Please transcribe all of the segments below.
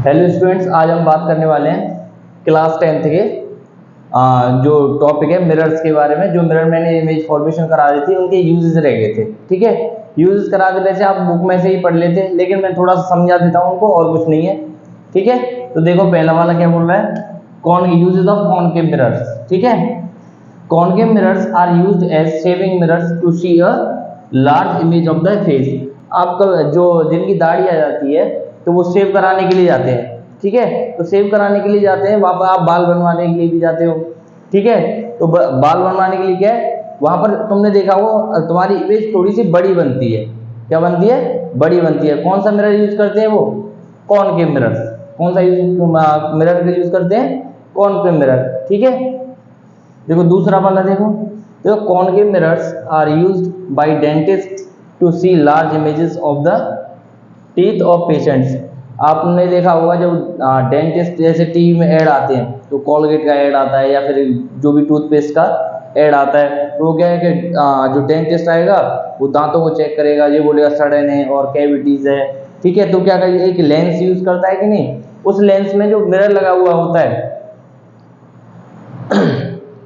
Hello students, आज हम बात करने वाले हैं क्लास 10th के जो टॉपिक है मिरर्स के बारे में। जो मिरर मैंने इमेज फॉर्मेशन करा दी थी उनके यूजेस रह गए थे। ठीक है, यूजेस करा देने से आप बुक में से ही पढ़ लेते, लेकिन मैं थोड़ा सा समझा देता हूँ उनको, और कुछ नहीं है। ठीक है, तो देखो पहला वाला क्या बोल रहा है, यूजेस ऑफ कॉनकेव मिरर्स। ठीक है, concave mirrors are used as shaving mirrors to see a large image of the face. आपका जो जिनकी दाढ़ी आ जाती है तो वो सेव कराने के लिए जाते हैं। ठीक है, तो सेव कराने के लिए जाते हैं, वहां पर आप बाल बनवाने के लिए भी जाते हो। ठीक है, तो बाल बनवाने के लिए क्या है, वहां पर तुमने देखा हो तुम्हारी इमेज थोड़ी सी बड़ी बनती है। क्या बनती है? बड़ी बनती है। कौन सा मिरर यूज करते हैं वो? Concave mirror. कौन सा मिरर का यूज करते हैं? Concave mirror. ठीक है, देखो दूसरा वाला देखो concave mirrors are used by dentist to see large images of the teeth of patients. आपने देखा होगा जब डेंटिस्ट जैसे टीवी में ऐड आते हैं, तो कॉलगेट का ऐड आता है या फिर जो भी टूथपेस्ट का ऐड आता है, तो वो क्या है कि जो डेंटिस्ट आएगा वो दांतों को चेक करेगा, ये बोलेगा सड़न है और कैविटीज है। ठीक है, तो क्या करेगा, एक लेंस यूज करता है कि नहीं, उस लेंस में जो मिरर लगा हुआ होता है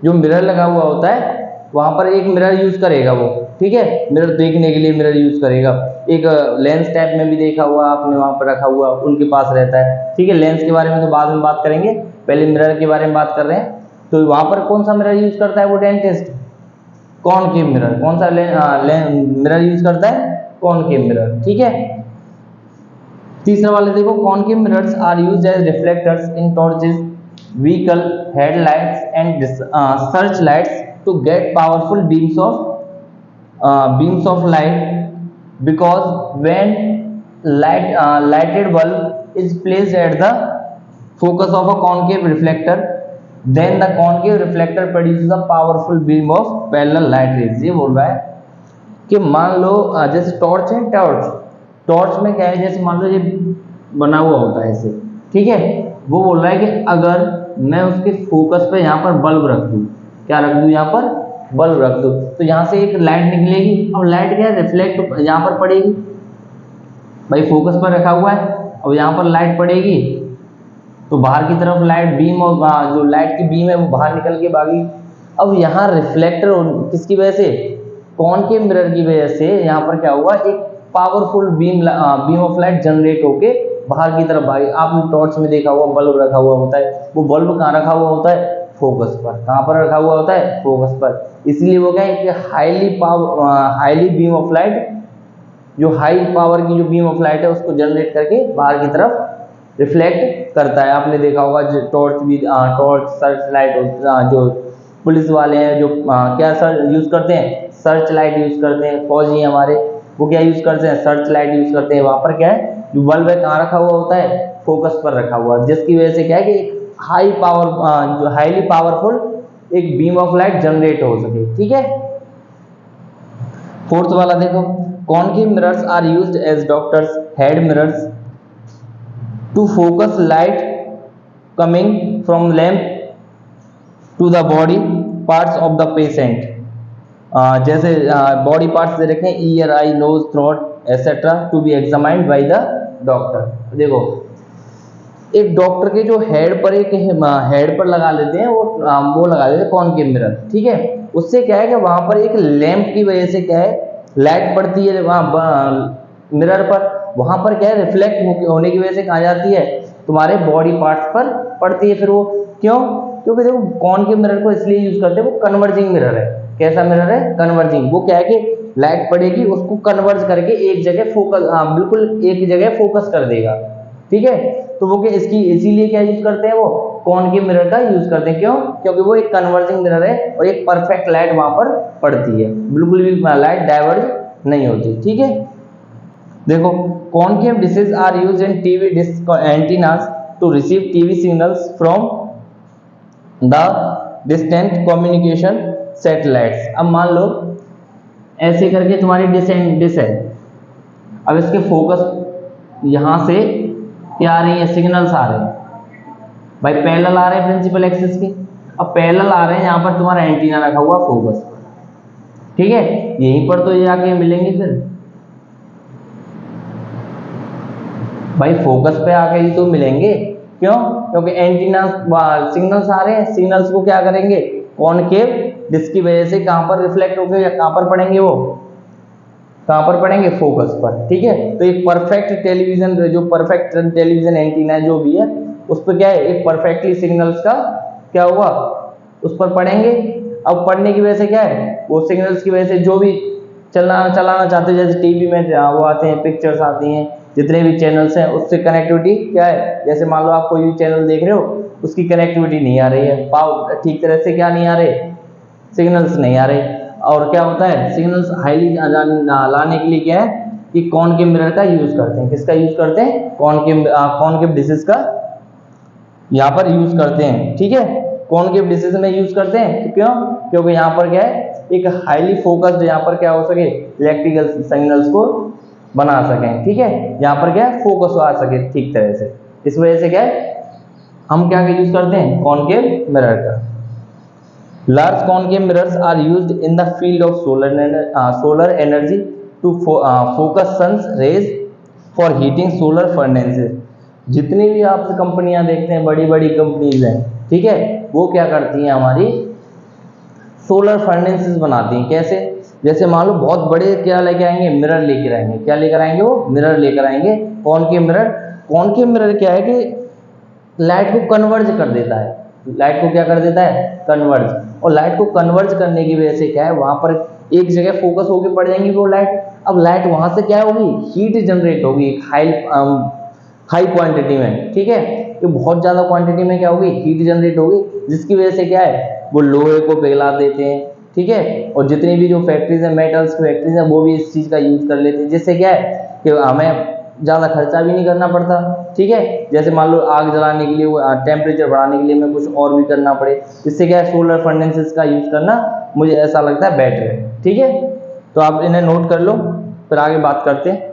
जो मिरर लगा हुआ होता है वहां पर एक मिरर यूज करेगा वो। ठीक है, मिरर देखने के लिए मिरर यूज करेगा। एक लेंस टाइप में भी देखा हुआ आपने, वहां पर रखा हुआ उनके पास रहता है। ठीक है, लेंस के बारे में तो बाद में बात करेंगे, पहले मिरर के बारे में बात कर रहे हैं। तो वहां पर कौन सा मिरर यूज करता है वो डेंटिस्ट? Concave mirror. कौन सा मिरर यूज करता है? Concave mirror. ठीक है, तीसरा वाले देखो, concave mirrors are used as reflectors in torches, vehicle headlights and search lights to get powerful beams of light, because when lighted bulb is placed at the focus of a concave reflector, then the concave reflector produces a powerful beam of parallel light rays। ये बोल रहा है कि मान लो जैसे torch है, torch में क्या है, जैसे मान लो ये बना हुआ होता है ऐसे। ठीक है, वो बोल रहा है कि अगर मैं उसके फोकस पे यहाँ पर बल्ब रख दूं, क्या रख दूं, यहाँ पर बल्ब रख दो, तो यहाँ से एक लाइट निकलेगी। अब लाइट क्या है, रिफ्लेक्ट यहाँ पर पड़ेगी। भाई फोकस पर रखा हुआ है, अब यहाँ पर लाइट पड़ेगी तो बाहर की तरफ लाइट बीम, और जो लाइट की बीम है वो बाहर निकल के भागी। अब यहाँ रिफ्लेक्टर किसकी वजह से? कॉनकेव मिरर की वजह से यहाँ पर क्या हुआ, एक powerful beam of light generate होके बाहर की तरफ भागी। आपने टॉर्च में देखा हुआ बल्ब रखा हुआ होता है, वो बल्ब कहाँ रखा हुआ होता है? फोकस पर। कहाँ पर रखा हुआ होता है? फोकस पर। इसलिए वो क्या है, हाईली बीम ऑफ लाइट, जो हाई पावर की जो बीम ऑफ लाइट है उसको जनरेट करके बाहर की तरफ रिफ्लेक्ट करता है। आपने देखा होगा टॉर्च सर्च लाइट, जो पुलिस वाले हैं जो क्या यूज करते हैं? सर्च लाइट यूज करते हैं। फौजी हमारे वो क्या यूज करते हैं? सर्च लाइट यूज करते हैं। वहां पर क्या है, जो बल्ब है कहाँ रखा हुआ होता है? फोकस पर रखा हुआ, जिसकी वजह से क्या है कि जो हाईली पावरफुल एक बीम ऑफ लाइट जनरेट हो सके। ठीक है, फोर्थ वाला देखो, concave mirrors are used as doctors head mirrors to focus light coming from lamp to the body parts of the patient. जैसे बॉडी पार्ट्स दे रखे हैं, ear, eye, nose, throat etcetera, to be examined by the doctor. देखो एक doctor के जो head पर लगा लेते हैं, वो लगा देते हैं कॉनकेव मिरर। ठीक है, उससे क्या है कि वहां पर एक लैंप की वजह से क्या है, लाइट पड़ती है वहां मिरर पर, वहां पर क्या है, रिफ्लेक्ट होने की वजह से कहाँ जाती है, तुम्हारे बॉडी पार्ट्स पर पड़ती है। फिर वो क्यों? क्योंकि देखो कॉनकेव मिरर को इसलिए यूज करते हैं, वो कन्वर्जिंग मिरर है। कैसा मिरर है? कन्वर्जिंग। वो क्या है कि लाइट पड़ेगी, उसको कन्वर्ज करके एक जगह फोकस, बिल्कुल एक जगह फोकस कर देगा। ठीक है, तो वो इसीलिए क्या यूज करते हैं, वो कॉनकेव मिरर का यूज करते हैं। क्यों? क्योंकि वो एक कन्वर्जिंग मिरर है और एक परफेक्ट लाइट वहां पर पड़ती है, बिल्कुल भी लाइट डाइवर्ज नहीं होती। ठीक है, देखो concave dishes are used in TV dish antennas to receive TV signals from the distant communication satellites. अब मान लो ऐसे करके तुम्हारी डिश है, अब इसके फोकस यहां से क्या आ रही है, सिग्नल्स आ रहे हैं भाई, पैरेलल आ रहे हैं प्रिंसिपल एक्सिस के। अब पैरेलल आ रहे हैं, यहाँ पर तुम्हारा एंटीना रखा हुआ फोकस पर। ठीक है, यहीं पर तो ये आके मिलेंगे फिर। भाई फोकस पे आके ही तो मिलेंगे। क्यों? क्योंकि एंटीना सिग्नल्स आ रहे हैं, सिग्नल्स को क्या करेंगे, कॉनकेव डिस्क की वजह से कहां पर रिफ्लेक्ट होकर या कहां पर पड़ेंगे, वो कहां पर पड़ेंगे, फोकस पर। ठीक है, तो एक परफेक्ट टेलीविजन, जो परफेक्ट टेलीविजन एंटीना जो भी है उस पर क्या है, एक परफेक्टली सिग्नल्स का क्या हुआ, उस पर पड़ेंगे। अब पढ़ने की वजह से क्या है, वो सिग्नल्स की वजह से जो भी चलाना चाहते हैं, जैसे टीवी में वो आते हैं, पिक्चर्स आती हैं, जितने भी चैनल्स हैं उससे कनेक्टिविटी क्या है, जैसे मान लो आप कोई भी चैनल देख रहे हो, उसकी कनेक्टिविटी नहीं आ रही है, पावर ठीक तरह से क्या नहीं आ रहे, सिग्नल्स नहीं आ रहे। और क्या होता है, सिग्नल्स हाईली लाने के लिए क्या है कि कॉनकेव मिरर का यूज करते हैं। किसका यूज करते हैं, कॉनकेव डिशेस का यहाँ पर यूज करते हैं। ठीक है, कॉनकेव डिशेस में यूज करते हैं, तो क्यों, क्योंकि यहाँ पर क्या है, एक हाईली फोकस्ड यहाँ पर क्या हो सके, इलेक्ट्रिकल सिग्नल्स को बना सकें। ठीक है, यहाँ पर क्या है, फोकस आ सके ठीक तरह से। इस वजह से क्या है, हम क्या यूज करते हैं, कॉनकेव मिरर का। Large concave mirrors are used in the field of solar energy to focus sun's rays for heating solar furnaces। जितनी भी आप कंपनियां देखते हैं, बड़ी बड़ी कंपनीज हैं, ठीक है, वो क्या करती हैं, हमारी सोलर फर्नेसेस बनाती हैं। कैसे, जैसे मान लो बहुत बड़े क्या लेके आएंगे, मिरर लेकर आएंगे। क्या लेकर आएंगे, वो मिरर लेकर आएंगे, कॉनकेव मिरर। कॉनकेव मिरर क्या है कि लाइट को कन्वर्ज कर देता है, लाइट को क्या कर देता है, कन्वर्ज। और लाइट को कन्वर्ज करने की वजह से क्या है, वहां पर एक जगह फोकस होकर पड़ जाएंगी वो लाइट। अब लाइट वहां से क्या होगी, हीट जनरेट होगी हाई क्वांटिटी में। ठीक है, तो बहुत ज्यादा क्वांटिटी में क्या होगी, हीट जनरेट होगी, जिसकी वजह से क्या है, वो लोहे को पिघला देते हैं। ठीक है, और जितनी भी जो फैक्ट्रीज है, मेटल्स की फैक्ट्रीज है, वो भी इस चीज का यूज कर लेते हैं, जिससे क्या है कि हमें ज़्यादा खर्चा भी नहीं करना पड़ता। ठीक है, जैसे मान लो आग जलाने के लिए, टेम्परेचर बढ़ाने के लिए हमें कुछ और भी करना पड़े, इससे क्या है, सोलर फर्नेसेस का यूज़ करना मुझे ऐसा लगता है बेटर है। ठीक है, तो आप इन्हें नोट कर लो, फिर आगे बात करते हैं।